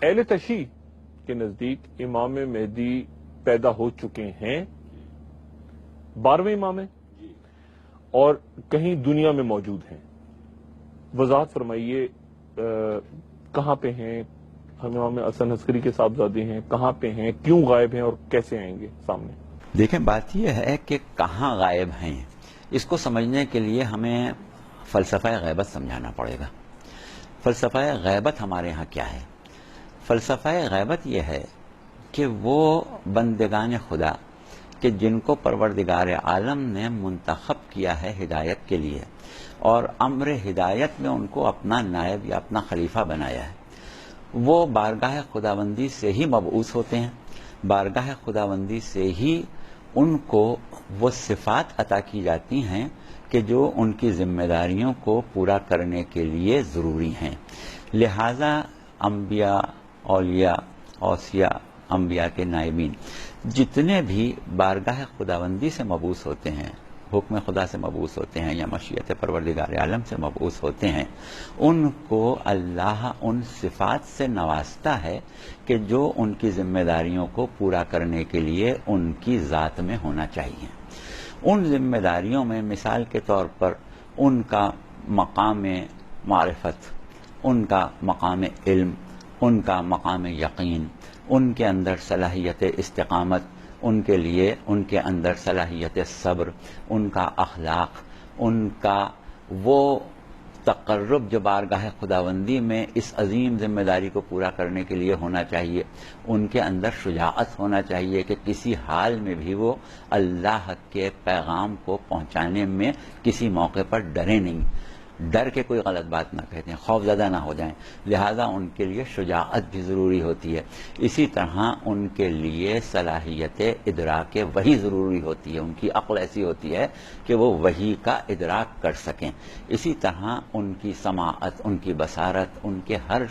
اہل تشیع کے نزدیک امام مہدی پیدا ہو چکے ہیں، 12ویں امام ہیں اور کہیں دنیا میں موجود ہیں. وضاحت فرمائیے کہاں پہ ہیں؟ امام حسن عسکری کے صاحبزادے ہیں، کہاں پہ ہیں، کیوں غائب ہیں اور کیسے آئیں گے سامنے؟ دیکھیں، بات یہ ہے کہ کہاں غائب ہیں، اس کو سمجھنے کے لیے ہمیں فلسفہ غیبت سمجھانا پڑے گا. فلسفہ غیبت ہمارے ہاں کیا ہے؟ فلسفہ غیبت یہ ہے کہ وہ بندگان خدا کہ جن کو پروردگار عالم نے منتخب کیا ہے ہدایت کے لیے اور امر ہدایت میں ان کو اپنا نائب یا اپنا خلیفہ بنایا ہے، وہ بارگاہ خداوندی سے ہی مبعوث ہوتے ہیں. بارگاہ خداوندی سے ہی ان کو وہ صفات عطا کی جاتی ہیں کہ جو ان کی ذمہ داریوں کو پورا کرنے کے لیے ضروری ہیں. لہذا انبیاء، اولیاء، اوصیاء، انبیاء کے نائبین جتنے بھی بارگاہ خداوندی سے مبعوث ہوتے ہیں، حکم خدا سے مبعوث ہوتے ہیں یا مشیت پروردگار عالم سے مبعوث ہوتے ہیں، ان کو اللہ ان صفات سے نوازتا ہے کہ جو ان کی ذمہ داریوں کو پورا کرنے کے لیے ان کی ذات میں ہونا چاہیے. ان ذمہ داریوں میں مثال کے طور پر ان کا مقام معرفت، ان کا مقام علم، ان کا مقام یقین، ان کے اندر صلاحیت استقامت، ان کے لیے ان کے اندر صلاحیت صبر، ان کا اخلاق، ان کا وہ تقرب جو بارگاہ خداوندی میں اس عظیم ذمہ داری کو پورا کرنے کے لیے ہونا چاہیے، ان کے اندر شجاعت ہونا چاہیے کہ کسی حال میں بھی وہ اللہ کے پیغام کو پہنچانے میں کسی موقع پر ڈرے نہیں، ڈر کے کوئی غلط بات نہ کہتے ہیں، خوف زدہ نہ ہو جائیں. لہذا ان کے لیے شجاعت بھی ضروری ہوتی ہے. اسی طرح ان کے لیے صلاحیت ادراک وحی ضروری ہوتی ہے، ان کی عقل ایسی ہوتی ہے کہ وہ وحی کا ادراک کر سکیں. اسی طرح ان کی سماعت، ان کی بصارت، ان کے ہر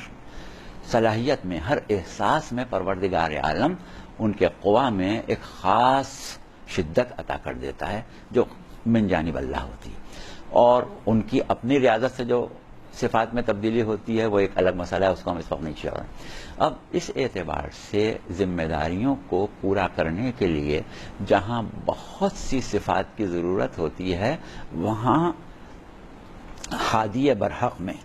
صلاحیت میں، ہر احساس میں پروردگار عالم ان کے قوا میں ایک خاص شدت عطا کر دیتا ہے جو من جانب اللہ ہوتی ہے. اور ان کی اپنی ریاضت سے جو صفات میں تبدیلی ہوتی ہے وہ ایک الگ مسئلہ ہے، اس کو ہم اس وقت نہیں چھیڑ رہے ہیں. اب اس اعتبار سے ذمہ داریوں کو پورا کرنے کے لیے جہاں بہت سی صفات کی ضرورت ہوتی ہے، وہاں ہادی برحق میں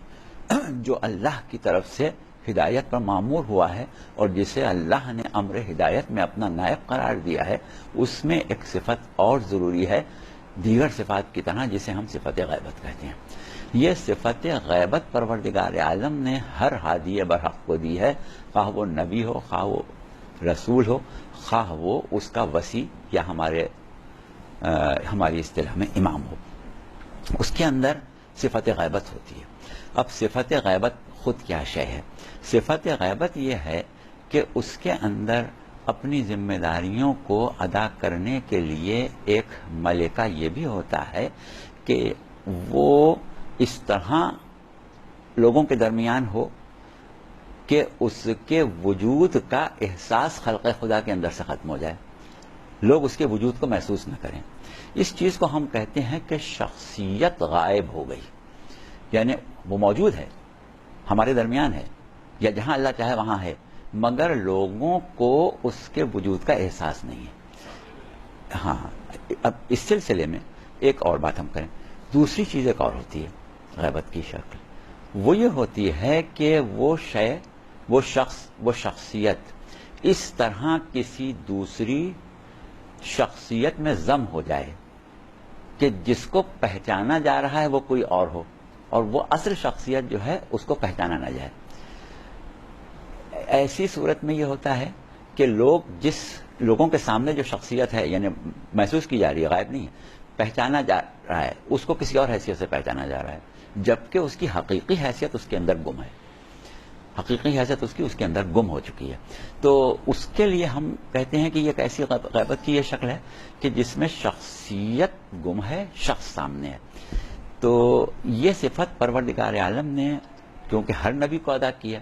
جو اللہ کی طرف سے ہدایت پر مامور ہوا ہے اور جسے اللہ نے امر ہدایت میں اپنا نائب قرار دیا ہے، اس میں ایک صفت اور ضروری ہے دیگر صفات کی طرح، جسے ہم صفت غیبت کہتے ہیں. یہ صفت غیبت پروردگار عالم نے ہر ہادی برحق کو دی ہے، خواہ وہ نبی ہو، خواہ وہ رسول ہو، خواہ وہ اس کا وصی یا ہماری اصطلاح میں امام ہو. اس کے اندر صفت غیبت ہوتی ہے. اب صفت غیبت خود کیا شے ہے؟ صفت غیبت یہ ہے کہ اس کے اندر اپنی ذمہ داریوں کو ادا کرنے کے لیے ایک ملکہ یہ بھی ہوتا ہے کہ وہ اس طرح لوگوں کے درمیان ہو کہ اس کے وجود کا احساس خلق خدا کے اندر سے ختم ہو جائے، لوگ اس کے وجود کو محسوس نہ کریں. اس چیز کو ہم کہتے ہیں کہ شخصیت غائب ہو گئی، یعنی وہ موجود ہے، ہمارے درمیان ہے یا جہاں اللہ چاہے وہاں ہے، مگر لوگوں کو اس کے وجود کا احساس نہیں ہے. ہاں، اب اس سلسلے میں ایک اور بات ہم کریں. دوسری چیز ایک اور ہوتی ہے غیبت کی شکل، وہ یہ ہوتی ہے کہ وہ شے، وہ شخص، وہ شخصیت اس طرح کسی دوسری شخصیت میں ضم ہو جائے کہ جس کو پہچانا جا رہا ہے وہ کوئی اور ہو اور وہ اصل شخصیت جو ہے اس کو پہچانا نہ جائے. ایسی صورت میں یہ ہوتا ہے کہ جس لوگوں کے سامنے جو شخصیت ہے، یعنی محسوس کی جا رہی ہے، غائب نہیں ہے، پہچانا جا رہا ہے، اس کو کسی اور حیثیت سے پہچانا جا رہا ہے، جبکہ اس کی حقیقی حیثیت اس کے اندر گم ہے، حقیقی حیثیت اس کے اندر گم ہو چکی ہے. تو اس کے لیے ہم کہتے ہیں کہ یہ ایک ایسی غیبت کی یہ شکل ہے کہ جس میں شخصیت گم ہے، شخص سامنے ہے. تو یہ صفت پروردگار عالم نے کیونکہ ہر نبی کو ادا کی ہے،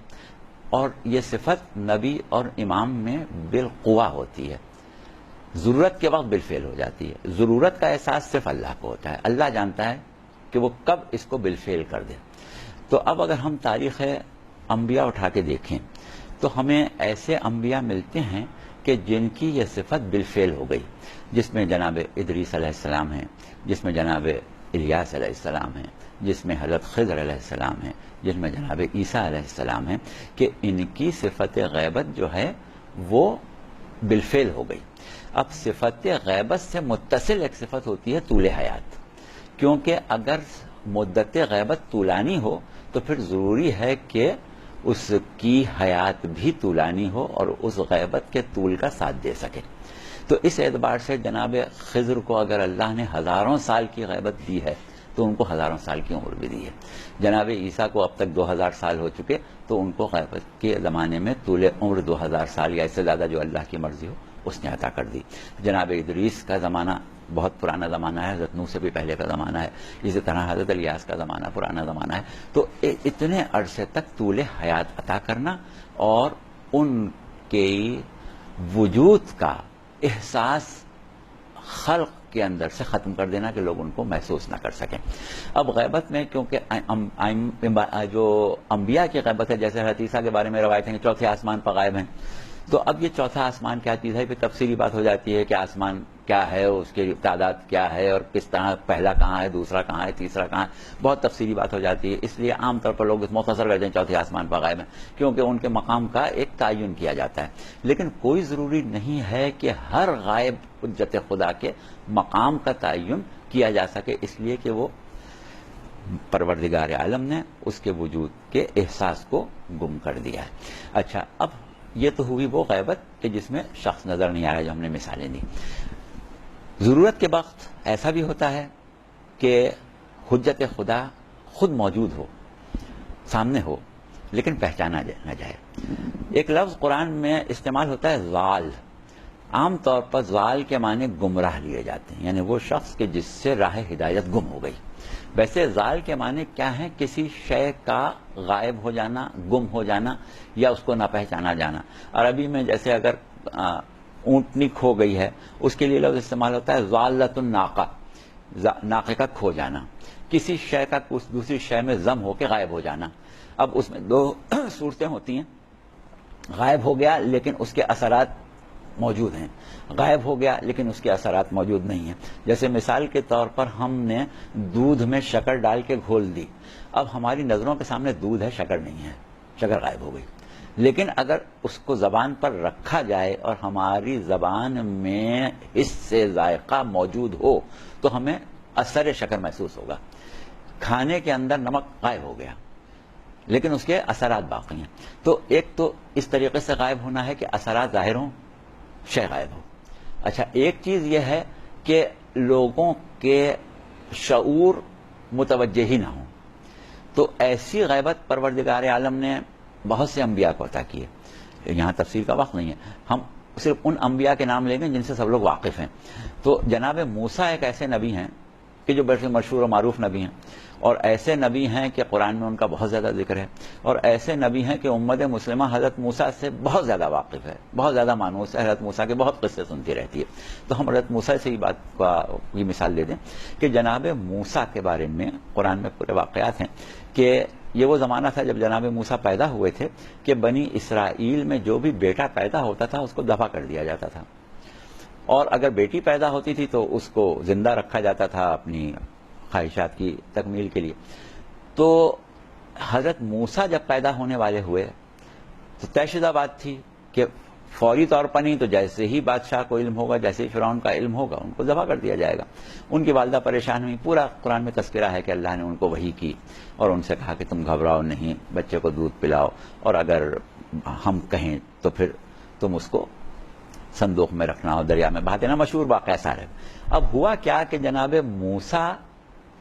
اور یہ صفت نبی اور امام میں بالقوا ہوتی ہے، ضرورت کے وقت بالفعل ہو جاتی ہے. ضرورت کا احساس صرف اللہ کو ہوتا ہے، اللہ جانتا ہے کہ وہ کب اس کو بالفعل کر دے. تو اب اگر ہم تاریخ انبیاء اٹھا کے دیکھیں تو ہمیں ایسے انبیاء ملتے ہیں کہ جن کی یہ صفت بالفعل ہو گئی، جس میں جناب ادریس علیہ السلام ہیں، جس میں جناب الیاس علیہ السلام ہیں، جس میں حضرت خضر علیہ السلام ہیں، جس میں جناب عیسیٰ علیہ السلام ہیں، کہ ان کی صفت غیبت جو ہے وہ بالفعل ہو گئی۔ اب صفت غیبت سے متصل ایک صفت ہوتی ہے طول حیات، کیونکہ اگر مدت غیبت طولانی ہو تو پھر ضروری ہے کہ اس کی حیات بھی طولانی ہو اور اس غیبت کے طول کا ساتھ دے سکے۔ تو اس اعتبار سے جناب خضر کو اگر اللہ نے ہزاروں سال کی غیبت دی ہے تو ان کو ہزاروں سال کی عمر بھی دی ہے۔ جناب عیسیٰ کو اب تک 2000 سال ہو چکے تو ان کو غیبت کے زمانے میں طول عمر 2000 سال یا اس سے زیادہ جو اللہ کی مرضی ہو اس نے عطا کر دی۔ جناب ادریس کا زمانہ بہت پرانا زمانہ ہے، حضرت نوح سے بھی پہلے کا زمانہ ہے، اسی طرح حضرت الیاس کا زمانہ پرانا زمانہ ہے۔ تو اتنے عرصے تک طول حیات عطا کرنا اور ان کے وجود کا احساس خلق کے اندر سے ختم کر دینا کہ لوگ ان کو محسوس نہ کر سکیں۔ اب غیبت میں کیونکہ جو انبیاء کی غیبت ہے، جیسے حضرت عیسیٰ کے بارے میں روایت ہے کہ چوتھے آسمان پر غائب ہیں، تو اب یہ چوتھا آسمان کیا چیز ہے، پھر تفصیلی بات ہو جاتی ہے کہ آسمان کیا ہے، اس کی تعداد کیا ہے اور کس طرح پہلا کہاں ہے، دوسرا کہاں ہے، تیسرا کہاں ہے، بہت تفصیلی بات ہو جاتی ہے۔ اس لیے عام طور پر لوگ اس مختصر کرتے ہیں چوتھے آسمان پر غائب ہیں، کیونکہ ان کے مقام کا ایک تعین کیا جاتا ہے۔ لیکن کوئی ضروری نہیں ہے کہ ہر غائب حجت خدا کے مقام کا تعین کیا جا سکے، اس لیے کہ وہ پروردگار عالم نے اس کے وجود کے احساس کو گم کر دیا ہے۔ اچھا، اب یہ تو ہوئی وہ غیبت کہ جس میں شخص نظر نہیں آ رہا، جو ہم نے مثالیں دی۔ ضرورت کے وقت ایسا بھی ہوتا ہے کہ حجت خدا خود موجود ہو، سامنے ہو، لیکن پہچانا نہ جائے۔ ایک لفظ قرآن میں استعمال ہوتا ہے ضال۔ عام طور پر ضال کے معنی گمراہ لیے جاتے ہیں، یعنی وہ شخص کہ جس سے راہ ہدایت گم ہو گئی۔ ویسے ضال کے معنی کیا ہیں؟ کسی شے کا غائب ہو جانا، گم ہو جانا یا اس کو نہ پہچانا جانا۔ عربی میں جیسے اگر اونٹنی کھو گئی ہے، اس کے لیے لفظ استعمال ہوتا ہے ضالۃ الناقہ، ناقے کا کھو جانا، کسی شے کا دوسری شے میں ضم ہو کے غائب ہو جانا۔ اب اس میں دو صورتیں ہوتی ہیں، غائب ہو گیا لیکن اس کے اثرات موجود ہیں، غائب ہو گیا لیکن اس کے اثرات موجود نہیں ہیں۔ جیسے مثال کے طور پر ہم نے دودھ میں شکر ڈال کے گھول دی، اب ہماری نظروں کے سامنے دودھ ہے، شکر نہیں ہے، شکر غائب ہو گئی۔ لیکن اگر اس کو زبان پر رکھا جائے اور ہماری زبان میں اس سے ذائقہ موجود ہو تو ہمیں اثر شکر محسوس ہوگا۔ کھانے کے اندر نمک غائب ہو گیا لیکن اس کے اثرات باقی ہیں۔ تو ایک تو اس طریقے سے غائب ہونا ہے کہ اثرات ظاہر ہوں، شے غائب ہو۔ اچھا، ایک چیز یہ ہے کہ لوگوں کے شعور متوجہ ہی نہ ہوں، تو ایسی غیبت پروردگار عالم نے بہت سے انبیاء کو عطا کی ہے۔ یہاں تفصیل کا وقت نہیں ہے، ہم صرف ان انبیاء کے نام لیں گے جن سے سب لوگ واقف ہیں۔ تو جناب موسیٰ ایک ایسے نبی ہیں کہ جو بڑے مشہور و معروف نبی ہیں، اور ایسے نبی ہیں کہ قرآن میں ان کا بہت زیادہ ذکر ہے، اور ایسے نبی ہیں کہ امت مسلمہ حضرت موسیٰ سے بہت زیادہ واقف ہے، بہت زیادہ مانوس ہے، حضرت موسیٰ کے بہت قصے سنتی رہتی ہے۔ تو ہم حضرت موسیٰ سے یہ مثال دے دیں کہ جناب موسیٰ کے بارے میں قرآن میں پورے واقعات ہیں کہ یہ وہ زمانہ تھا جب جناب موسیٰ پیدا ہوئے تھے کہ بنی اسرائیل میں جو بھی بیٹا پیدا ہوتا تھا اس کو ذبح کر دیا جاتا تھا، اور اگر بیٹی پیدا ہوتی تھی تو اس کو زندہ رکھا جاتا تھا اپنی خواہشات کی تکمیل کے لیے۔ تو حضرت موسیٰ جب پیدا ہونے والے ہوئے تو طے شدہ بات تھی کہ فوری طور پر نہیں تو جیسے ہی بادشاہ کو علم ہوگا، جیسے ہی فرعون کا علم ہوگا، ان کو ذبح کر دیا جائے گا۔ ان کی والدہ پریشان ہوئی، پورا قرآن میں تذکرہ ہے کہ اللہ نے ان کو وحی کی اور ان سے کہا کہ تم گھبراؤ نہیں، بچے کو دودھ پلاؤ، اور اگر ہم کہیں تو پھر تم اس کو صندوق میں رکھنا اور دریا میں بہا دینا، مشہور واقعہ سارے۔ اب ہوا کیا کہ جناب موسیٰ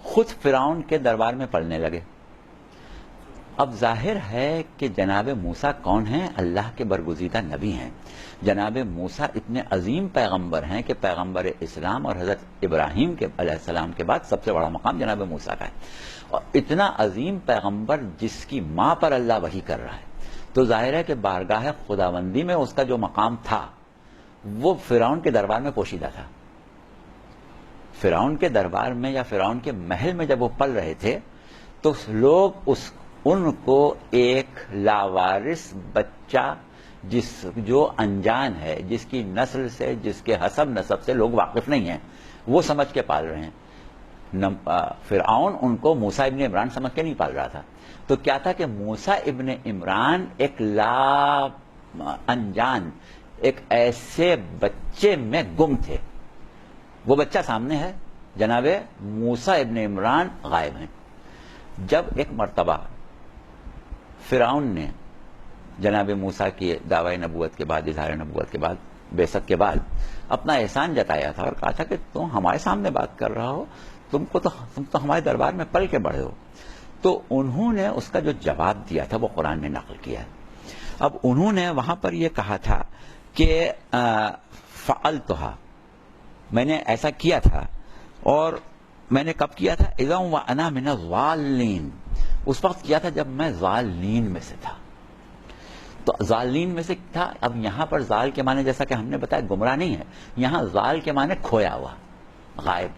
خود فرعون کے دربار میں پڑھنے لگے۔ اب ظاہر ہے کہ جناب موسیٰ کون ہیں؟ اللہ کے برگزیدہ نبی ہیں۔ جناب موسیٰ اتنے عظیم پیغمبر ہیں کہ پیغمبر اسلام اور حضرت ابراہیم کے علیہ السلام کے بعد سب سے بڑا مقام جناب موسیٰ کا ہے، اور اتنا عظیم پیغمبر جس کی ماں پر اللہ وحی کر رہا ہے، تو ظاہر ہے کہ بارگاہ خداوندی میں اس کا جو مقام تھا وہ فرعون کے دربار میں پوشیدہ تھا۔ فرعون کے دربار میں یا فرعون کے محل میں جب وہ پل رہے تھے تو لوگ ان کو ایک لاوارث بچہ جو انجان ہے، جس کی نسل سے، جس کے حسب نسب سے لوگ واقف نہیں ہیں، وہ سمجھ کے پال رہے ہیں۔ فرعون ان کو موسیٰ ابن عمران سمجھ کے نہیں پال رہا تھا۔ تو کیا تھا کہ موسیٰ ابن عمران ایک انجان، ایک ایسے بچے میں گم تھے۔ وہ بچہ سامنے ہے، جناب موسیٰ ابن عمران غائب ہیں۔ جب ایک مرتبہ فرعون نے جناب موسیٰ کی دعوی نبوت کے بعد، اظہار نبوت کے بعد، بعثت کے بعد اپنا احسان جتایا تھا اور کہا تھا کہ تم ہمارے سامنے بات کر رہا ہو، تم تو ہمارے دربار میں پل کے بڑھے ہو۔ تو انہوں نے اس کا جو جواب دیا تھا وہ قرآن نے نقل کیا ہے۔ اب انہوں نے وہاں پر یہ کہا تھا کہ فعلتها، میں نے ایسا کیا تھا، اور میں نے کب کیا تھا؟ اذا وانا من الضالین، اس وقت کیا تھا جب میں ضالین میں سے تھا۔ تو ضالین میں سے تھا۔ اب یہاں پر ضال کے معنی جیسا کہ ہم نے بتایا گمراہ نہیں ہے، یہاں ضال کے معنی کھویا ہوا، غائب،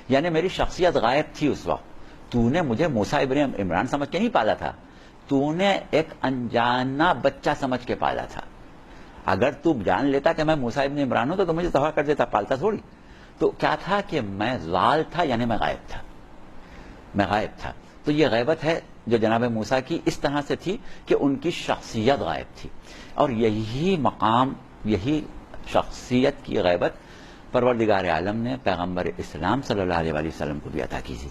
یعنی میری شخصیت غائب تھی اس وقت۔ تو نے مجھے موسیٰ ابن عمران سمجھ کے نہیں پالا تھا، تو نے ایک انجانا بچہ سمجھ کے پالا تھا۔ اگر تو جان لیتا کہ میں موسیٰ ابن عمران ہوں تو مجھے تباہ کر دیتا، پالتا تھوڑی۔ تو کیا تھا کہ میں ضال تھا، یعنی میں غائب تھا، میں غائب تھا۔ تو یہ غیبت ہے جو جناب موسیٰ کی اس طرح سے تھی کہ ان کی شخصیت غائب تھی، اور یہی مقام، یہی شخصیت کی غیبت پروردگار عالم نے پیغمبر اسلام صلی اللہ علیہ وآلہ وسلم کو بھی عطا کی تھی۔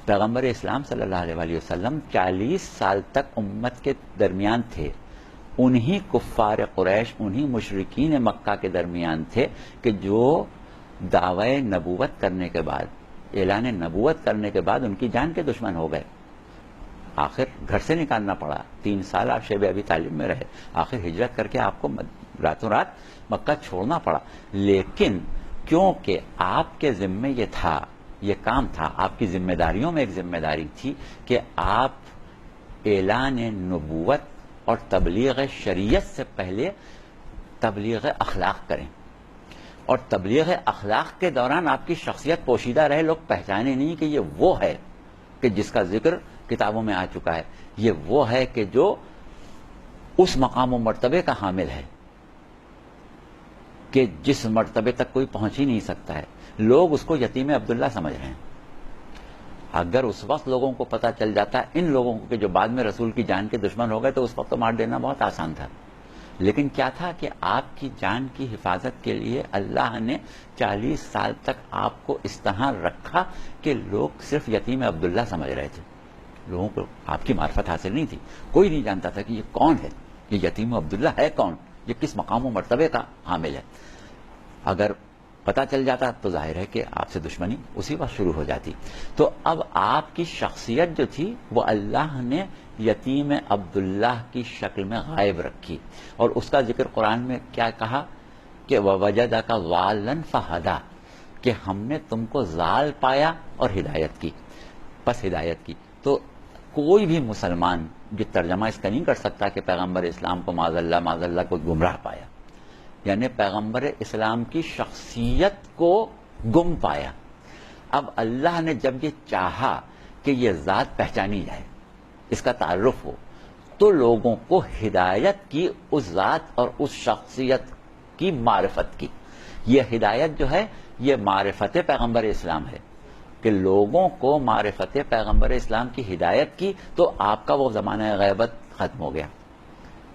پیغمبر اسلام صلی اللہ علیہ وآلہ وسلم 40 سال تک امت کے درمیان تھے، انہی کفار قریش، انہی مشرکین مکہ کے درمیان تھے کہ جو دعوی نبوت کرنے کے بعد، اعلان نبوت کرنے کے بعد ان کی جان کے دشمن ہو گئے۔ آخر گھر سے نکالنا پڑا، 3 سال آپ شیب ابی طالب میں رہے، آخر ہجرت کر کے آپ کو راتوں رات مکہ چھوڑنا پڑا۔ لیکن کیونکہ آپ کے ذمے یہ تھا، یہ کام تھا، آپ کی ذمہ داریوں میں ایک ذمہ داری تھی کہ آپ اعلان نبوت اور تبلیغ شریعت سے پہلے تبلیغ اخلاق کریں، اور تبلیغ اخلاق کے دوران آپ کی شخصیت پوشیدہ رہے، لوگ پہچانے نہیں کہ یہ وہ ہے کہ جس کا ذکر کتابوں میں آ چکا ہے، یہ وہ ہے کہ جو اس مقام و مرتبے کا حامل ہے کہ جس مرتبے تک کوئی پہنچ ہی نہیں سکتا ہے۔ لوگ اس کو یتیم عبداللہ سمجھ رہے ہیں۔ اگر اس وقت لوگوں کو پتا چل جاتا ان لوگوں کو کہ جو بعد میں رسول کی جان کے دشمن ہو گئے، تو اس وقت تو مار دینا بہت آسان تھا۔ لیکن کیا تھا کہ آپ کی جان کی حفاظت کے لیے اللہ نے 40 سال تک آپ کو اس طرح رکھا کہ لوگ صرف یتیم عبداللہ سمجھ رہے تھے، لوگوں کو آپ کی معرفت حاصل نہیں تھی، کوئی نہیں جانتا تھا کہ یہ کون ہے، یہ یتیم عبداللہ ہے کون، یہ کس مقام و مرتبے کا حامل ہے۔ اگر پتہ چل جاتا تو ظاہر ہے کہ آپ سے دشمنی اسی وقت شروع ہو جاتی۔ تو اب آپ کی شخصیت جو تھی وہ اللہ نے یتیم عبداللہ کی شکل میں غائب رکھی، اور اس کا ذکر قرآن میں کیا کہا کہ وَوَجَدَكَ ضَالًّا فَهَدَىٰ، کہ ہم نے تم کو ضال پایا اور ہدایت کی، پس ہدایت کی۔ تو کوئی بھی مسلمان جو ترجمہ اس کا نہیں کر سکتا کہ پیغمبر اسلام کو معاذ اللہ کو گمراہ پایا، یعنی پیغمبر اسلام کی شخصیت کو گم پایا۔ اب اللہ نے جب یہ چاہا کہ یہ ذات پہچانی جائے، اس کا تعارف ہو، تو لوگوں کو ہدایت کی اس ذات اور اس شخصیت کی معرفت کی۔ یہ ہدایت جو ہے یہ معرفت پیغمبر اسلام ہے کہ لوگوں کو معرفت پیغمبر اسلام کی ہدایت کی، تو آپ کا وہ زمانہ غیبت ختم ہو گیا،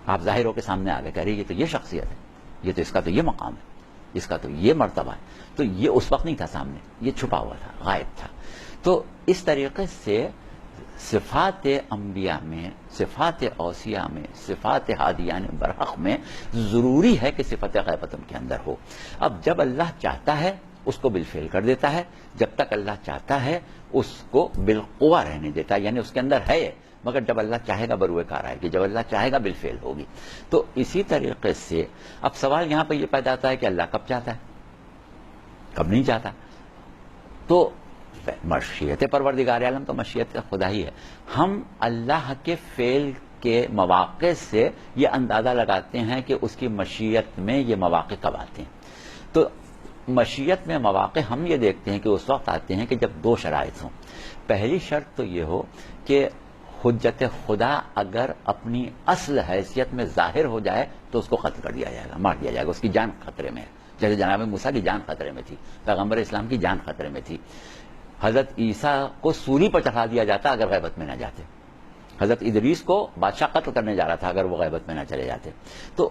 آپ ظاہر ہو کے سامنے آ گئے، کہہ رہے یہ تو یہ شخصیت ہے، یہ تو اس کا تو یہ مقام ہے، اس کا تو یہ مرتبہ ہے۔ تو یہ اس وقت نہیں تھا سامنے، یہ چھپا ہوا تھا، غائب تھا۔ تو اس طریقے سے صفات انبیاء میں، صفات اوصیاء میں، صفات ہادیان برحق میں ضروری ہے کہ صفت غیبت ان کے اندر ہو۔ اب جب اللہ چاہتا ہے اس کو بالفعل کر دیتا ہے، جب تک اللہ چاہتا ہے اس کو بالقوہ رہنے دیتا ہے، یعنی اس کے اندر ہے، مگر جب اللہ چاہے گا بروئے کار آئے گی، جب اللہ چاہے گا بالفعل ہوگی۔ تو اسی طریقے سے اب سوال یہاں پہ یہ پیدا ہوتا ہے کہ اللہ کب چاہتا ہے، کب نہیں چاہتا؟ تو مشیت پروردگار عالم تو مشیت خدا ہی ہے۔ ہم اللہ کے فعل کے مواقع سے یہ اندازہ لگاتے ہیں کہ اس کی مشیت میں یہ مواقع کب آتے ہیں۔ تو مشیت میں مواقع ہم یہ دیکھتے ہیں کہ اس وقت آتے ہیں کہ جب 2 شرائط ہوں۔ پہلی شرط تو یہ ہو کہ حجت خدا اگر اپنی اصل حیثیت میں ظاہر ہو جائے تو اس کو قتل کر دیا جائے گا, مار دیا جائے گا, اس کی جان خطرے میں ہے. جیسے جناب موسیٰ کی جان خطرے میں تھی, پیغمبر اسلام کی جان خطرے میں تھی. حضرت عیسیٰ کو سولی پر چڑھا دیا جاتا اگر غیبت میں نہ جاتے. حضرت ادریس کو بادشاہ قتل کرنے جا رہا تھا اگر وہ غیبت میں نہ چلے جاتے. تو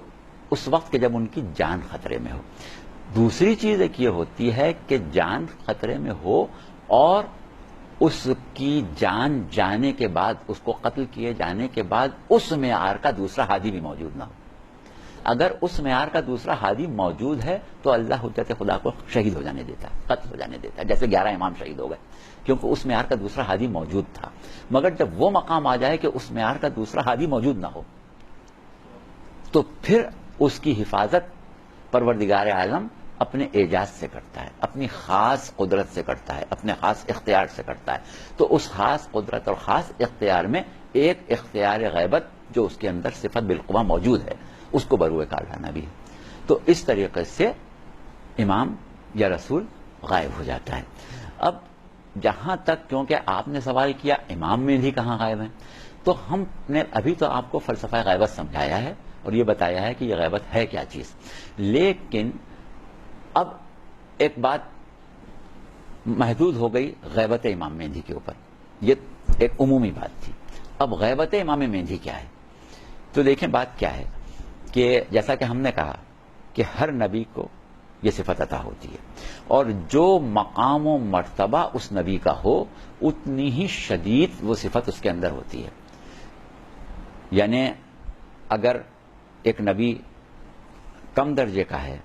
اس وقت کہ جب ان کی جان خطرے میں ہو. دوسری چیز ایک یہ ہوتی ہے کہ جان خطرے میں ہو اور اس کی جان جانے کے بعد, اس کو قتل کیے جانے کے بعد اس معیار کا دوسرا ہادی بھی موجود نہ ہو. اگر اس معیار کا دوسرا ہادی موجود ہے تو اللہ حجت خدا کو شہید ہو جانے دیتا ہے, قتل ہو جانے دیتا ہے. جیسے 11 امام شہید ہو گئے کیونکہ اس معیار کا دوسرا ہادی موجود تھا. مگر جب وہ مقام آ جائے کہ اس معیار کا دوسرا ہادی موجود نہ ہو تو پھر اس کی حفاظت پروردگار عالم اپنے اعجاز سے کرتا ہے, اپنی خاص قدرت سے کرتا ہے, اپنے خاص اختیار سے کرتا ہے. تو اس خاص قدرت اور خاص اختیار میں ایک اختیار غیبت جو اس کے اندر صفت بالقوہ موجود ہے اس کو بروئے کار لانا بھی ہے. تو اس طریقے سے امام یا رسول غائب ہو جاتا ہے. اب جہاں تک, کیونکہ آپ نے سوال کیا امام میں بھی کہاں غائب ہیں, تو ہم نے ابھی تو آپ کو فلسفہ غیبت سمجھایا ہے اور یہ بتایا ہے کہ یہ غیبت ہے کیا چیز. لیکن اب ایک بات محدود ہو گئی غیبت امام مہدی کے اوپر, یہ ایک عمومی بات تھی. اب غیبت امام مہدی کیا ہے؟ تو دیکھیں بات کیا ہے کہ جیسا کہ ہم نے کہا کہ ہر نبی کو یہ صفت عطا ہوتی ہے اور جو مقام و مرتبہ اس نبی کا ہو اتنی ہی شدید وہ صفت اس کے اندر ہوتی ہے. یعنی اگر ایک نبی کم درجے کا ہے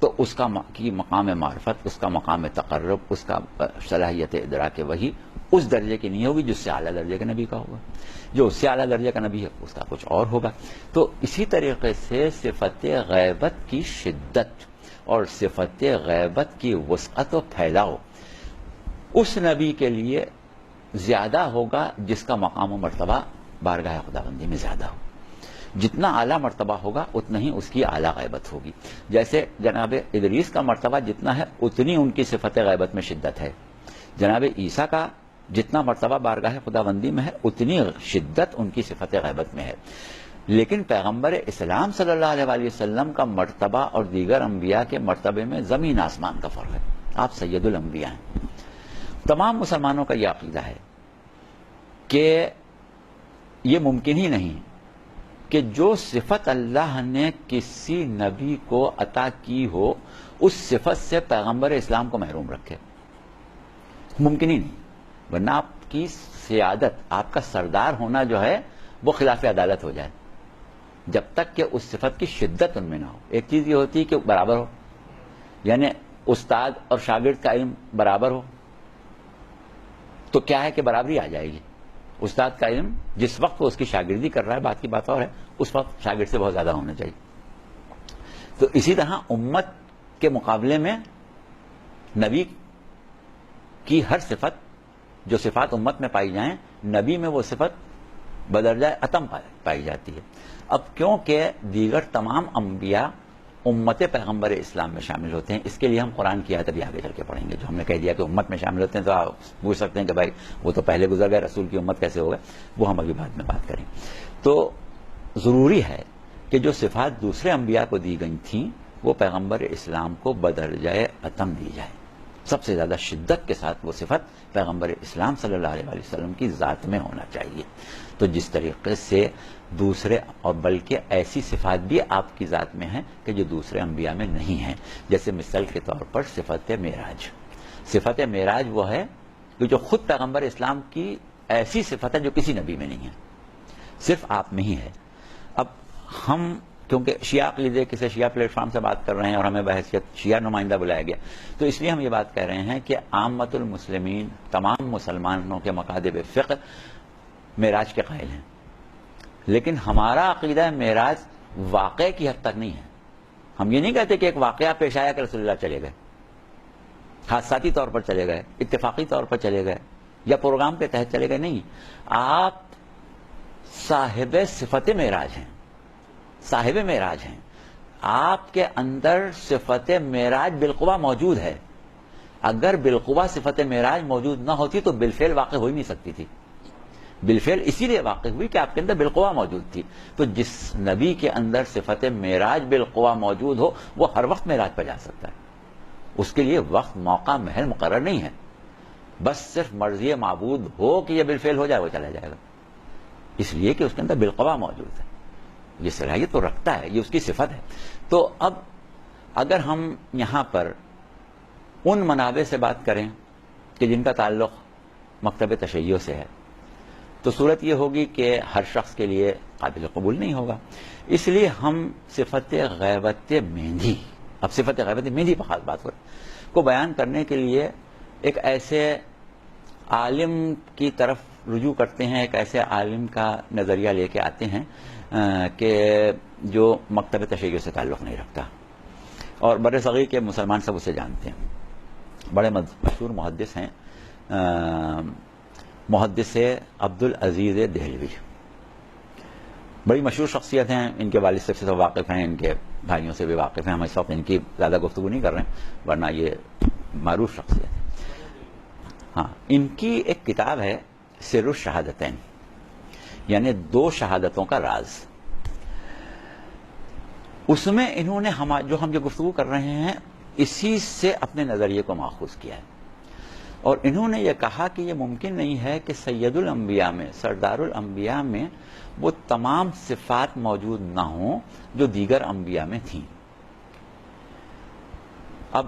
تو اس کا کی مقام معرفت, اس کا مقام تقرب, اس کا صلاحیت ادراک وحی اس درجے کی نہیں ہوگی جس سے اعلیٰ درجے کا نبی کا ہوگا. جو اس سے اعلیٰ درجے کا نبی ہے اس کا کچھ اور ہوگا. تو اسی طریقے سے صفت غیبت کی شدت اور صفت غیبت کی وسعت و پھیلاؤ اس نبی کے لیے زیادہ ہوگا جس کا مقام و مرتبہ بارگاہ خداوندی میں زیادہ ہو. جتنا اعلیٰ مرتبہ ہوگا اتنا ہی اس کی اعلیٰ غیبت ہوگی. جیسے جناب ادریس کا مرتبہ جتنا ہے اتنی ان کی صفت غیبت میں شدت ہے. جناب عیسیٰ کا جتنا مرتبہ بارگاہ خداوندی میں ہے اتنی شدت ان کی صفت غیبت میں ہے. لیکن پیغمبر اسلام صلی اللہ علیہ وآلہ وسلم کا مرتبہ اور دیگر انبیاء کے مرتبے میں زمین آسمان کا فرق ہے. آپ سید الانبیاء ہیں. تمام مسلمانوں کا یہ عقیدہ ہے کہ یہ ممکن ہی نہیں کہ جو صفت اللہ نے کسی نبی کو عطا کی ہو اس صفت سے پیغمبر اسلام کو محروم رکھے. ممکن ہی نہیں, ورنہ آپ کی سیادت, آپ کا سردار ہونا جو ہے وہ خلاف عدالت ہو جائے جب تک کہ اس صفت کی شدت ان میں نہ ہو. ایک چیز یہ ہوتی ہے کہ برابر ہو, یعنی استاد اور شاگرد کا علم برابر ہو تو کیا ہے کہ برابری آ جائے گی. استاد کا علم جس وقت وہ اس کی شاگردی کر رہا ہے بات کی بات اور ہے, اس وقت شاگرد سے بہت زیادہ ہونا چاہیے. تو اسی طرح امت کے مقابلے میں نبی کی ہر صفت, جو صفات امت میں پائی جائیں, نبی میں وہ صفت بدرجہ اتم پائی جاتی ہے. اب کیونکہ دیگر تمام انبیاء امت پیغمبر اسلام میں شامل ہوتے ہیں, اس کے لیے ہم قرآن کی آیت ابھی آگے چل کے پڑھیں گے. جو ہم نے کہہ دیا کہ امت میں شامل ہوتے ہیں تو آپ پوچھ سکتے ہیں کہ بھائی وہ تو پہلے گزر گئے, رسول کی امت کیسے ہو گئے, وہ ہم ابھی بعد میں بات کریں. تو ضروری ہے کہ جو صفات دوسرے انبیاء کو دی گئی تھیں وہ پیغمبر اسلام کو بدرجہ اتم دی جائے. سب سے زیادہ شدت کے ساتھ وہ صفت پیغمبر اسلام صلی اللہ علیہ وسلم کی ذات میں ہونا چاہیے. تو جس طریقے سے دوسرے, اور بلکہ ایسی صفات بھی آپ کی ذات میں ہیں کہ جو دوسرے انبیاء میں نہیں ہیں. جیسے مثال کے طور پر صفت معراج. صفت معراج وہ ہے کہ جو خود پیغمبر اسلام کی ایسی صفت ہے جو کسی نبی میں نہیں ہے, صرف آپ میں ہی ہے. اب ہم کیونکہ شیعہ عقیدے کسی شیعہ پلیٹ فارم سے بات کر رہے ہیں اور ہمیں بحیثیت شیعہ نمائندہ بلایا گیا, تو اس لیے ہم یہ بات کہہ رہے ہیں کہ عامت المسلمین, تمام مسلمانوں کے مکاتب فقہ معراج کے قائل ہیں. لیکن ہمارا عقیدہ معراج واقعے کی حد تک نہیں ہے. ہم یہ نہیں کہتے کہ ایک واقعہ پیش آیا کہ رسول اللہ چلے گئے, حادثاتی طور پر چلے گئے, اتفاقی طور پر چلے گئے, یا پروگرام کے تحت چلے گئے. نہیں, آپ صاحب صفت معراج ہیں, صاحب معراج ہیں. آپ کے اندر صفت معراج بالقوہ موجود ہے. اگر بالقوہ صفت معراج موجود نہ ہوتی تو بالفعل واقع ہو ہی نہیں سکتی تھی. بالفعل اسی لیے واقع ہوئی کہ آپ کے اندر بالقوا موجود تھی. تو جس نبی کے اندر صفت معراج بالقوا موجود ہو وہ ہر وقت معراج پہ جا سکتا ہے. اس کے لیے وقت موقع محل مقرر نہیں ہے، بس صرف مرضی معبود ہو کہ یہ بالفعل ہو جائے وہ چلا جائے گا، اس لیے کہ اس کے اندر بالقوا موجود ہے. یہ صلاحیت تو رکھتا ہے، یہ اس کی صفت ہے. تو اب اگر ہم یہاں پر ان منابع سے بات کریں کہ جن کا تعلق مکتب تشیع سے ہے تو صورت یہ ہوگی کہ ہر شخص کے لیے قابل قبول نہیں ہوگا. اس لیے ہم صفت غیبت مہندی، اب صفت غیبت مہندی پر خاص بات کو بیان کرنے کے لیے ایک ایسے عالم کی طرف رجوع کرتے ہیں، ایک ایسے عالم کا نظریہ لے کے آتے ہیں کہ جو مکتب تشیع سے تعلق نہیں رکھتا، اور بر صغیر کے مسلمان سب اسے جانتے ہیں. بڑے مشہور محدث ہیں، محدث عبدالعزیز دہلوی، بڑی مشہور شخصیت ہیں. ان کے والد صاحب سے تو واقف ہیں، ان کے بھائیوں سے بھی واقف ہیں. ہم اس وقت ان کی زیادہ گفتگو نہیں کر رہے ہیں ورنہ یہ معروف شخصیت ہے. ہاں، ان کی ایک کتاب ہے سر الشہادتین، یعنی دو شہادتوں کا راز. اس میں انہوں نے جو ہم جو گفتگو کر رہے ہیں اسی سے اپنے نظریے کو ماخوذ کیا ہے، اور انہوں نے یہ کہا کہ یہ ممکن نہیں ہے کہ سید الانبیاء میں، سردار الانبیاء میں وہ تمام صفات موجود نہ ہوں جو دیگر انبیاء میں تھیں. اب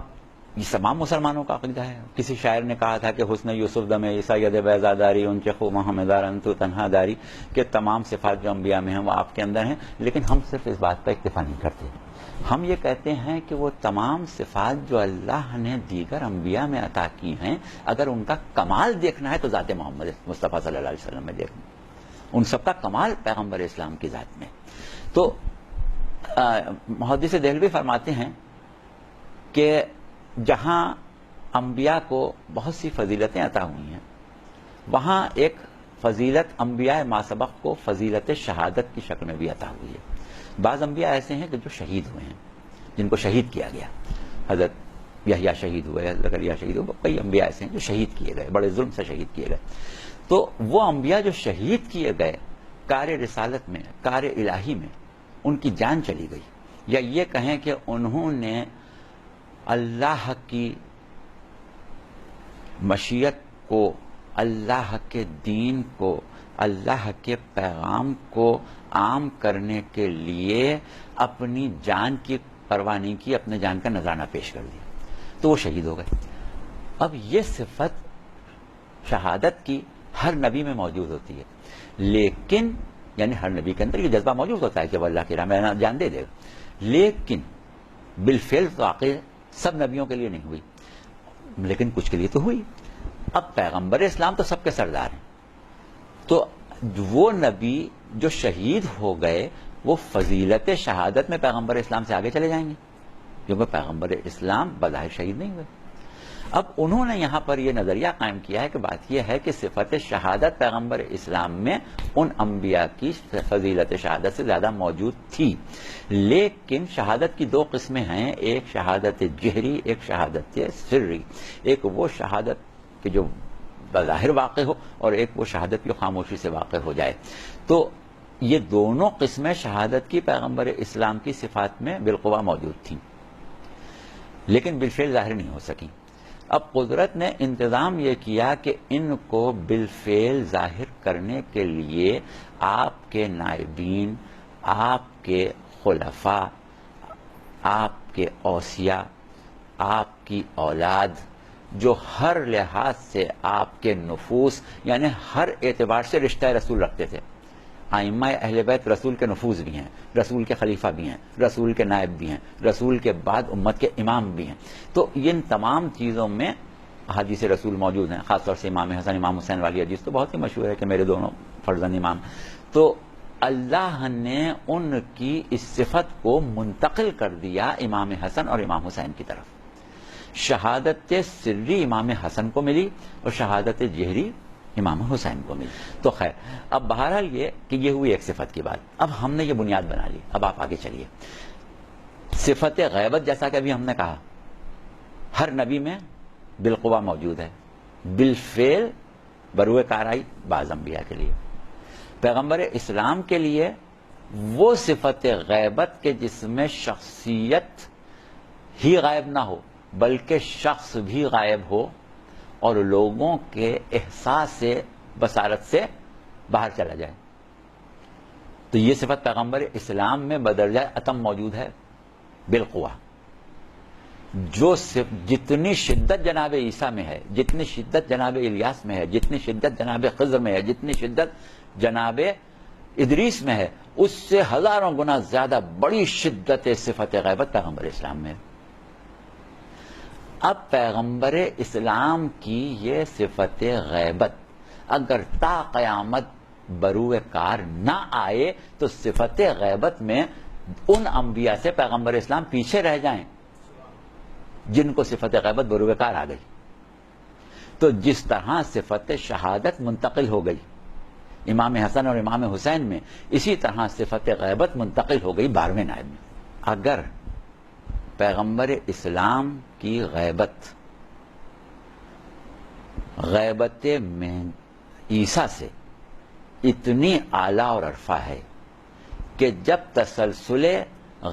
یہ تمام مسلمانوں کا عقیدہ ہے. کسی شاعر نے کہا تھا کہ حسن یوسف دم سید بیضا داری ان چخو محمدار انتو تنہا داری، کہ تمام صفات جو انبیاء میں ہیں وہ آپ کے اندر ہیں. لیکن ہم صرف اس بات پر اکتفا نہیں کرتے، ہم یہ کہتے ہیں کہ وہ تمام صفات جو اللہ نے دیگر انبیاء میں عطا کی ہیں، اگر ان کا کمال دیکھنا ہے تو ذات محمد مصطفیٰ صلی اللہ علیہ وسلم میں دیکھنا، ان سب کا کمال پیغمبر اسلام کی ذات میں. تو محدث دہلوی فرماتے ہیں کہ جہاں انبیاء کو بہت سی فضیلتیں عطا ہوئی ہیں، وہاں ایک فضیلت انبیاء ما سبق کو فضیلت شہادت کی شکل میں بھی عطا ہوئی ہے. بعض انبیاء ایسے ہیں کہ جو شہید ہوئے ہیں، جن کو شہید کیا گیا. حضرت یحییٰ شہید ہوئے، حضرت زکریا شہید ہوئے، کئی انبیاء ایسے ہیں جو شہید کیے گئے، بڑے ظلم سے شہید کیے گئے. تو وہ انبیاء جو شہید کیے گئے کار رسالت میں، کار الہی میں، ان کی جان چلی گئی، یا یہ کہیں کہ انہوں نے اللہ کی مشیت کو، اللہ کے دین کو، اللہ کے پیغام کو عام کرنے کے لیے اپنی جان کی پرواہ نہیں کی، اپنے جان کا نذرانہ پیش کر دیا، تو وہ شہید ہو گئے. اب یہ صفت شہادت کی ہر نبی میں موجود ہوتی ہے، لیکن یعنی ہر نبی کے اندر یہ جذبہ موجود ہوتا ہے کہ وہ اللہ کی راہ میں جان دے دے گا، لیکن بالفعل واقع سب نبیوں کے لیے نہیں ہوئی، لیکن کچھ کے لیے تو ہوئی. اب پیغمبر اسلام تو سب کے سردار ہیں، تو وہ نبی جو شہید ہو گئے وہ فضیلت شہادت میں پیغمبر اسلام سے آگے چلے جائیں گے، کیونکہ پیغمبر اسلام بظاہر شہید نہیں ہوئے. اب انہوں نے یہاں پر یہ نظریہ قائم کیا ہے کہ بات یہ ہے کہ صفت شہادت پیغمبر اسلام میں ان انبیاء کی فضیلت شہادت سے زیادہ موجود تھی، لیکن شہادت کی دو قسمیں ہیں، ایک شہادت جہری، ایک شہادت سری. ایک وہ شہادت کہ جو بظاہر واقع ہو، اور ایک وہ شہادت جو خاموشی سے واقع ہو جائے. تو یہ دونوں قسمیں شہادت کی پیغمبر اسلام کی صفات میں بالقوا موجود تھیں، لیکن بالفعل ظاہر نہیں ہو سکیں. اب قدرت نے انتظام یہ کیا کہ ان کو بالفعل ظاہر کرنے کے لیے آپ کے نائبین، آپ کے خلفاء، آپ کے اوصیاء، آپ کی اولاد، جو ہر لحاظ سے آپ کے نفوس، یعنی ہر اعتبار سے رشتہ رسول رکھتے تھے. ائمہ اہل بیت رسول کے نفوذ بھی ہیں، رسول کے خلیفہ بھی ہیں، رسول کے نائب بھی ہیں، رسول کے بعد امت کے امام بھی ہیں. تو ان تمام چیزوں میں احادیث رسول موجود ہیں، خاص طور سے امام حسن امام حسین والی حدیث تو بہت ہی مشہور ہے کہ میرے دونوں فرزند امام. تو اللہ نے ان کی اس صفت کو منتقل کر دیا امام حسن اور امام حسین کی طرف. شہادت سری امام حسن کو ملی اور شہادت جہری امام حسین کو ملی. تو خیر، اب بہرحال یہ کہ یہ ہوئی ایک صفت کی بات. اب ہم نے یہ بنیاد بنا لی، اب آپ آگے چلیے. صفت غیبت جیسا کہ ابھی ہم نے کہا ہر نبی میں بالقوا موجود ہے، بالفعل بروئے کار آئی بعض انبیاء کے لیے. پیغمبر اسلام کے لیے وہ صفت غیبت کہ جس میں شخصیت ہی غائب نہ ہو بلکہ شخص بھی غائب ہو اور لوگوں کے احساس سے بصارت سے باہر چلا جائے. تو یہ صفت پیغمبر اسلام میں بدرجہ اتم موجود ہے بالقوہ. جو جتنی شدت جناب عیسیٰ میں ہے، جتنی شدت جناب الیاس میں ہے، جتنی شدت جناب خضر میں ہے، جتنی شدت جناب ادریس میں ہے، اس سے ہزاروں گنا زیادہ بڑی شدت صفت غیبت پیغمبر اسلام میں ہے. اب پیغمبر اسلام کی یہ صفت غیبت اگر تا قیامت بروئے کار نہ آئے تو صفت غیبت میں ان انبیاء سے پیغمبر اسلام پیچھے رہ جائیں جن کو صفت غیبت بروئے کار آ گئی. تو جس طرح صفت شہادت منتقل ہو گئی امام حسن اور امام حسین میں، اسی طرح صفت غیبت منتقل ہو گئی 12ویں نائب میں. اگر پیغمبر اسلام کی غیبت میں عیسیٰ سے اتنی اعلیٰ اور عرفہ ہے کہ جب تسلسل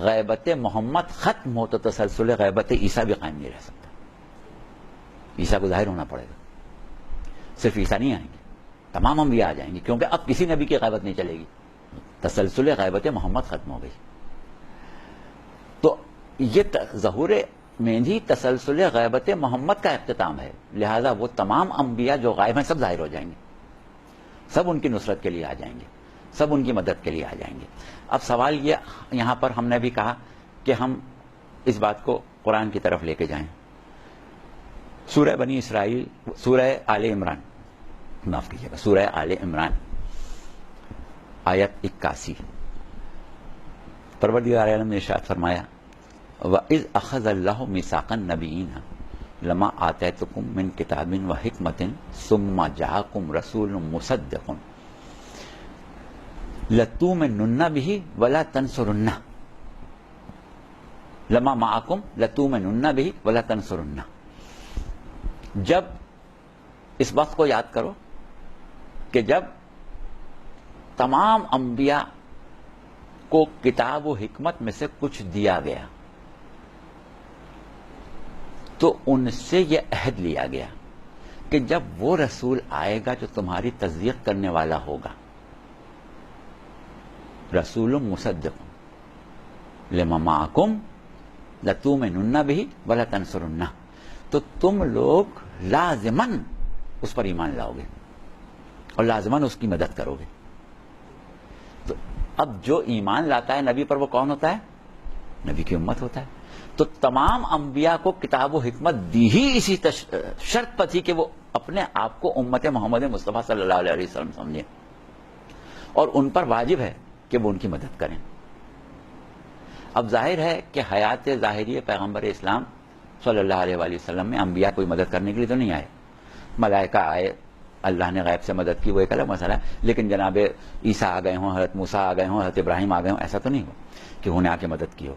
غیبت محمد ختم ہو تو تسلسل غیبت عیسیٰ بھی قائم نہیں رہ سکتا. عیسیٰ کو ظاہر ہونا پڑے گا. صرف عیسیٰ نہیں آئیں گے، تمام انبیاء آ جائیں گے، کیونکہ اب کسی نبی کی غیبت نہیں چلے گی. تسلسل غیبت محمد ختم ہو گئی. تو یہ ظہور مہندی تسلسل غیبت محمد کا اختتام ہے. لہذا وہ تمام انبیاء جو غائب ہیں سب ظاہر ہو جائیں گے، سب ان کی نصرت کے لیے آ جائیں گے، سب ان کی مدد کے لیے آ جائیں گے. اب سوال یہ یہاں پر ہم نے بھی کہا کہ ہم اس بات کو قرآن کی طرف لے کے جائیں. سورہ بنی اسرائیل، سورہ آل عمران، معاف کیجیے گا، سورہ آل عمران آیت 81. پروردگار عالم نے ارشاد فرمایا وَإِذْ أَخَذَ اللَّهُ مِيثَاقَ النَّبِيِّينَ لَمَا آتَيْتُكُم مِّن كِتَابٍ وَحِكْمَةٍ ثُمَّ جَاءَكُمْ رَسُولٌ مُصَدِّقٌ لَتُؤْمِنُنَّ بِهِ وَلَا تَنصُرُنَّهُ لَمَا مَعَكُمْ لَتُؤْمِنُنَّ بِهِ وَلَا تَنصُرُنَّهُ. جب اس وقت کو یاد کرو کہ جب تمام انبیاء کو کتاب و حکمت میں سے کچھ دیا گیا تو ان سے یہ عہد لیا گیا کہ جب وہ رسول آئے گا جو تمہاری تصدیق کرنے والا ہوگا، رسول مصدق لما معکم لتؤمنن بہ ولا تنصرنہ، تو تم لوگ لازماً اس پر ایمان لاؤ گے اور لازماً اس کی مدد کرو گے. تو اب جو ایمان لاتا ہے نبی پر وہ کون ہوتا ہے؟ نبی کی امت ہوتا ہے. تو تمام انبیاء کو کتاب و حکمت دی ہی اسی شرط پر تھی کہ وہ اپنے آپ کو امت محمد مصطفیٰ صلی اللہ علیہ وسلم سمجھیں اور ان پر واجب ہے کہ وہ ان کی مدد کریں. اب ظاہر ہے کہ حیات ظاہری پیغمبر اسلام صلی اللہ علیہ وآلہ وسلم میں انبیاء کوئی مدد کرنے کے لیے تو نہیں آئے. ملائکہ آئے، اللہ نے غیب سے مدد کی، وہ ایک الگ مسئلہ ہے. لیکن جناب عیسیٰ آ گئے ہوں، حضرت موسیٰ آ گئے ہوں، حضرت ابراہیم آ گئے ہوں، ایسا تو نہیں ہو کہ انہوں نے آ کے مدد کی ہو.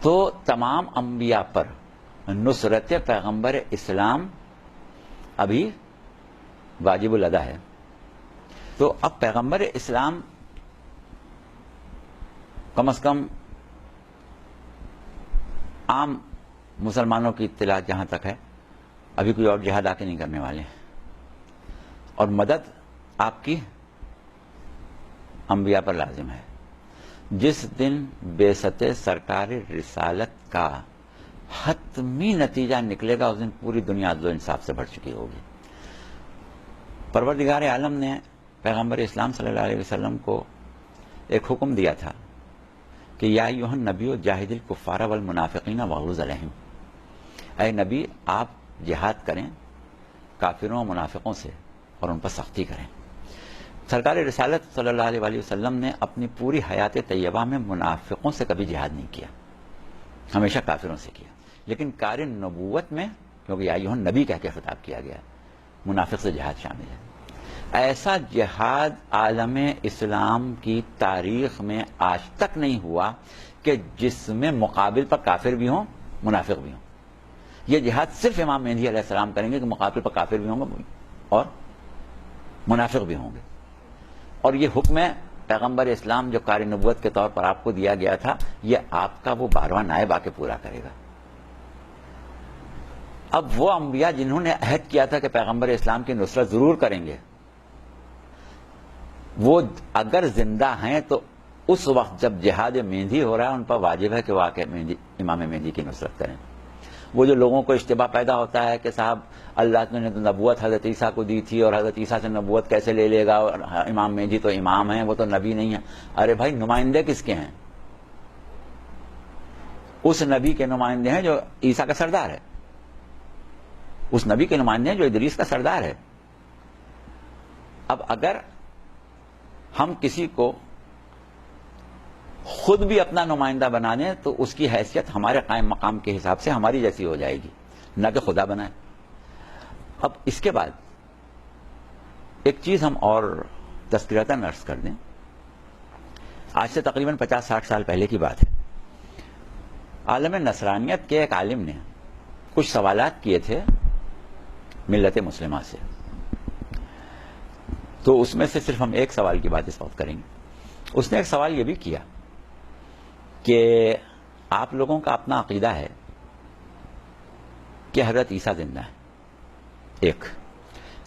تو تمام انبیاء پر نصرت پیغمبر اسلام ابھی واجب الادا ہے. تو اب پیغمبر اسلام کم از کم عام مسلمانوں کی اطلاع جہاں تک ہے ابھی کوئی اور جہاد آ کے نہیں کرنے والے ہیں، اور مدد آپ کی انبیاء پر لازم ہے. جس دن بعثت سرکار رسالت کا حتمی نتیجہ نکلے گا اس دن پوری دنیا عدل و انصاف سے بھر چکی ہوگی. پروردگار عالم نے پیغمبر اسلام صلی اللہ علیہ وسلم کو ایک حکم دیا تھا کہ یا ایھا النبی جاہد الکفار والمنافقین واغلظ علیہم، اے نبی آپ جہاد کریں کافروں و منافقوں سے اور ان پر سختی کریں. سرکار رسالت صلی اللہ علیہ وآلہ وسلم نے اپنی پوری حیات طیبہ میں منافقوں سے کبھی جہاد نہیں کیا، ہمیشہ کافروں سے کیا. لیکن کار نبوت میں کیونکہ یا ایھا النبی کہہ کے خطاب کیا گیا، منافق سے جہاد شامل ہے. ایسا جہاد عالم اسلام کی تاریخ میں آج تک نہیں ہوا کہ جس میں مقابل پر کافر بھی ہوں منافق بھی ہوں. یہ جہاد صرف امام مہدی علیہ السلام کریں گے کہ مقابل پر کافر بھی ہوں گے اور منافق بھی ہوں گے. اور یہ حکم ہے پیغمبر اسلام جو قاری نبوت کے طور پر آپ کو دیا گیا تھا، یہ آپ کا وہ 12واں نائب آ کے پورا کرے گا. اب وہ انبیاء جنہوں نے عہد کیا تھا کہ پیغمبر اسلام کی نصرت ضرور کریں گے، وہ اگر زندہ ہیں تو اس وقت جب جہاد مہندی ہو رہا ہے ان پر واجب ہے کہ وہ آ کے امام مہندی کی نصرت کریں. وہ جو لوگوں کو اشتباہ پیدا ہوتا ہے کہ صاحب اللہ نے تو نبوت حضرت عیسیٰ کو دی تھی اور حضرت عیسیٰ سے نبوت کیسے لے لے گا، اور امام مہدی تو امام ہیں، وہ تو نبی نہیں ہے. ارے بھائی، نمائندے کس کے ہیں؟ اس نبی کے نمائندے ہیں جو عیسیٰ کا سردار ہے، اس نبی کے نمائندے ہیں جو ادریس کا سردار ہے. اب اگر ہم کسی کو خود بھی اپنا نمائندہ بنا دیں تو اس کی حیثیت ہمارے قائم مقام کے حساب سے ہماری جیسی ہو جائے گی، نہ کہ خدا بنائے. اب اس کے بعد ایک چیز ہم اور تذکرتاً عرض کر دیں. آج سے تقریباً 50-60 سال پہلے کی بات ہے. عالم نصرانیت کے ایک عالم نے کچھ سوالات کیے تھے ملت مسلمہ سے. تو اس میں سے صرف ہم ایک سوال کی بات اس وقت کریں گے. اس نے ایک سوال یہ بھی کیا کہ آپ لوگوں کا اپنا عقیدہ ہے کہ حضرت عیسیٰ زندہ ہے، ایک.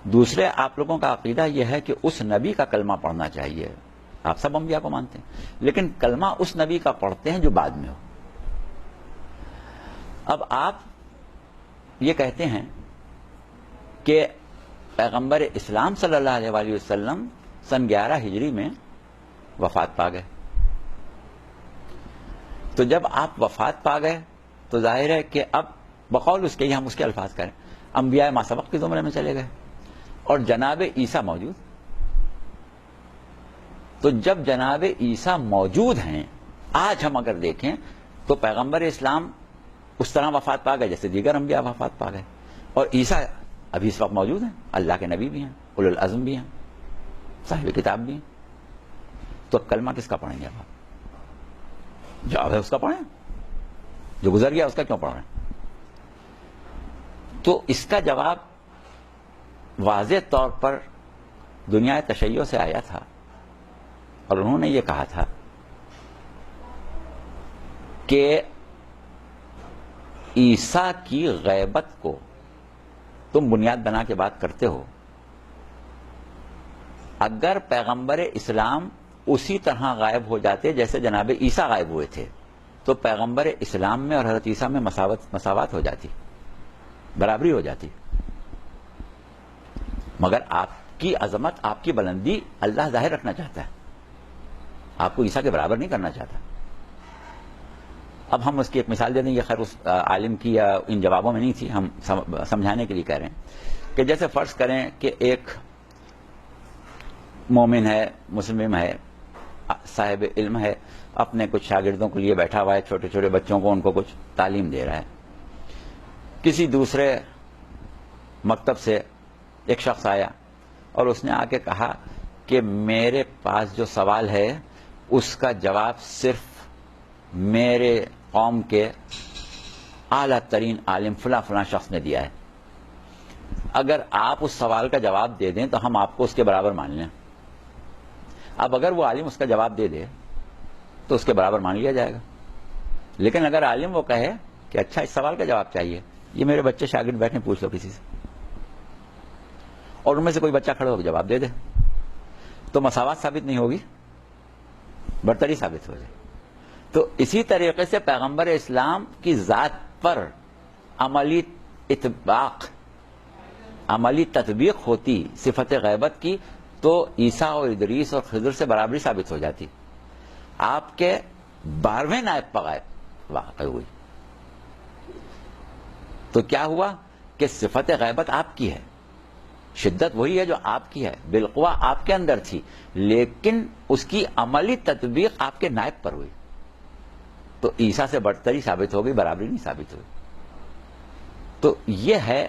دوسرے، آپ لوگوں کا عقیدہ یہ ہے کہ اس نبی کا کلمہ پڑھنا چاہیے. آپ سب انبیاء کو مانتے ہیں، لیکن کلمہ اس نبی کا پڑھتے ہیں جو بعد میں ہو. اب آپ یہ کہتے ہیں کہ پیغمبر اسلام صلی اللہ علیہ وآلہ وسلم سن 11 ہجری میں وفات پا گئے. تو جب آپ وفات پا گئے تو ظاہر ہے کہ اب بقول اس کے ہی ہم اس کے الفاظ کریں، انبیاء ما سبق کی زمرے میں چلے گئے اور جناب عیسیٰ موجود. تو جب جناب عیسیٰ موجود ہیں، آج ہم اگر دیکھیں تو پیغمبر اسلام اس طرح وفات پا گئے جیسے دیگر انبیاء وفات پا گئے، اور عیسیٰ ابھی اس وقت موجود ہیں، اللہ کے نبی بھی ہیں، اولو العزم بھی ہیں، صاحب کتاب بھی ہیں. تو کلمہ کس کا پڑھیں گے اب آپ؟ جواب ہے اس کا پڑھیں، جو گزر گیا اس کا کیوں پڑھ رہے ہیں؟ تو اس کا جواب واضح طور پر دنیا تشیع سے آیا تھا، اور انہوں نے یہ کہا تھا کہ عیسیٰ کی غیبت کو تم بنیاد بنا کے بات کرتے ہو. اگر پیغمبر اسلام اسی طرح غائب ہو جاتے جیسے جناب عیسیٰ غائب ہوئے تھے تو پیغمبر اسلام میں اور حضرت عیسیٰ میں مساوات ہو جاتی، برابری ہو جاتی. مگر آپ کی عظمت، آپ کی بلندی اللہ ظاہر رکھنا چاہتا ہے، آپ کو عیسیٰ کے برابر نہیں کرنا چاہتا. اب ہم اس کی ایک مثال دے دیں. یہ خیر اس عالم کی یا ان جوابوں میں نہیں تھی، ہم سمجھانے کے لیے کہہ رہے ہیں کہ جیسے فرض کریں کہ ایک مومن ہے، مسلم ہے، صاحب علم ہے، اپنے کچھ شاگردوں کے لیے بیٹھا ہوا ہے، چھوٹے چھوٹے بچوں کو ان کو کچھ تعلیم دے رہا ہے. کسی دوسرے مکتب سے ایک شخص آیا اور اس نے آ کے کہا کہ میرے پاس جو سوال ہے اس کا جواب صرف میرے قوم کے اعلیٰ ترین عالم فلاں فلاں شخص نے دیا ہے، اگر آپ اس سوال کا جواب دے دیں تو ہم آپ کو اس کے برابر مان لیں. اب اگر وہ عالم اس کا جواب دے دے تو اس کے برابر مان لیا جائے گا. لیکن اگر عالم وہ کہے کہ اچھا اس سوال کا جواب چاہیے، یہ میرے بچے شاگرد بیٹھے پوچھ لو کسی سے، اور ان میں سے کوئی بچہ کھڑا ہو کے جواب دے دے، تو مساوات ثابت نہیں ہوگی، برتری ثابت ہو جائے. تو اسی طریقے سے پیغمبر اسلام کی ذات پر عملی اطباق، عملی تطبیق ہوتی صفت غیبت کی تو عیسیٰ اور ادریس اور خضر سے برابری ثابت ہو جاتی. آپ کے 12ویں نائب پر غائب واقع ہوئی. تو کیا ہوا کہ صفت غیبت آپ کی ہے، شدت وہی ہے جو آپ کی ہے، بالقوہ آپ کے اندر تھی، لیکن اس کی عملی تطبیق آپ کے نائب پر ہوئی. تو عیسیٰ سے برتری ثابت ہو گئی، برابری نہیں ثابت ہوئی. تو یہ ہے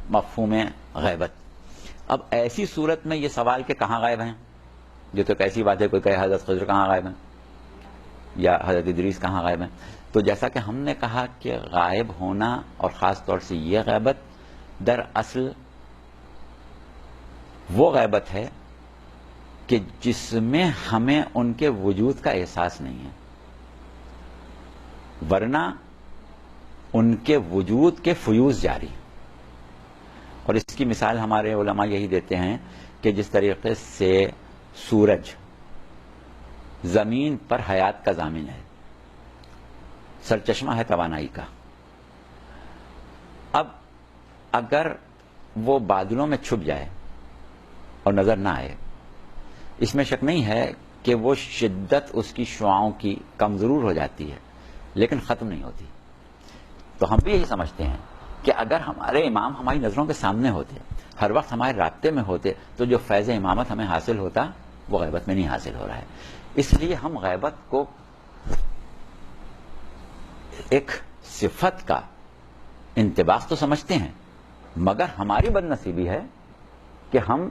مفہوم غیبت. اب ایسی صورت میں یہ سوال کہ کہاں غائب ہیں، جو تو کیسی بات ہے، کوئی کہے حضرت خضر کہاں غائب ہیں یا حضرت ادریس کہاں غائب ہیں. تو جیسا کہ ہم نے کہا کہ غائب ہونا اور خاص طور سے یہ غیبت دراصل وہ غیبت ہے کہ جس میں ہمیں ان کے وجود کا احساس نہیں ہے، ورنہ ان کے وجود کے فیوز جاری. اور اس کی مثال ہمارے علماء یہی دیتے ہیں کہ جس طریقے سے سورج زمین پر حیات کا ضامن ہے، سرچشمہ ہے توانائی کا. اب اگر وہ بادلوں میں چھپ جائے اور نظر نہ آئے، اس میں شک نہیں ہے کہ وہ شدت اس کی شعاؤں کی کم ضرور ہو جاتی ہے لیکن ختم نہیں ہوتی. تو ہم بھی یہی سمجھتے ہیں کہ اگر ہمارے امام ہماری نظروں کے سامنے ہوتے، ہر وقت ہمارے رابطے میں ہوتے، تو جو فیض امامت ہمیں حاصل ہوتا وہ غیبت میں نہیں حاصل ہو رہا ہے. اس لیے ہم غیبت کو ایک صفت کا انطباق تو سمجھتے ہیں، مگر ہماری بد نصیبی ہے کہ ہم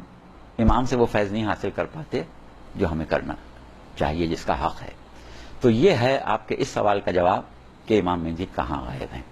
امام سے وہ فیض نہیں حاصل کر پاتے جو ہمیں کرنا چاہیے، جس کا حق ہے. تو یہ ہے آپ کے اس سوال کا جواب کہ امام مہدی کہاں غائب ہیں.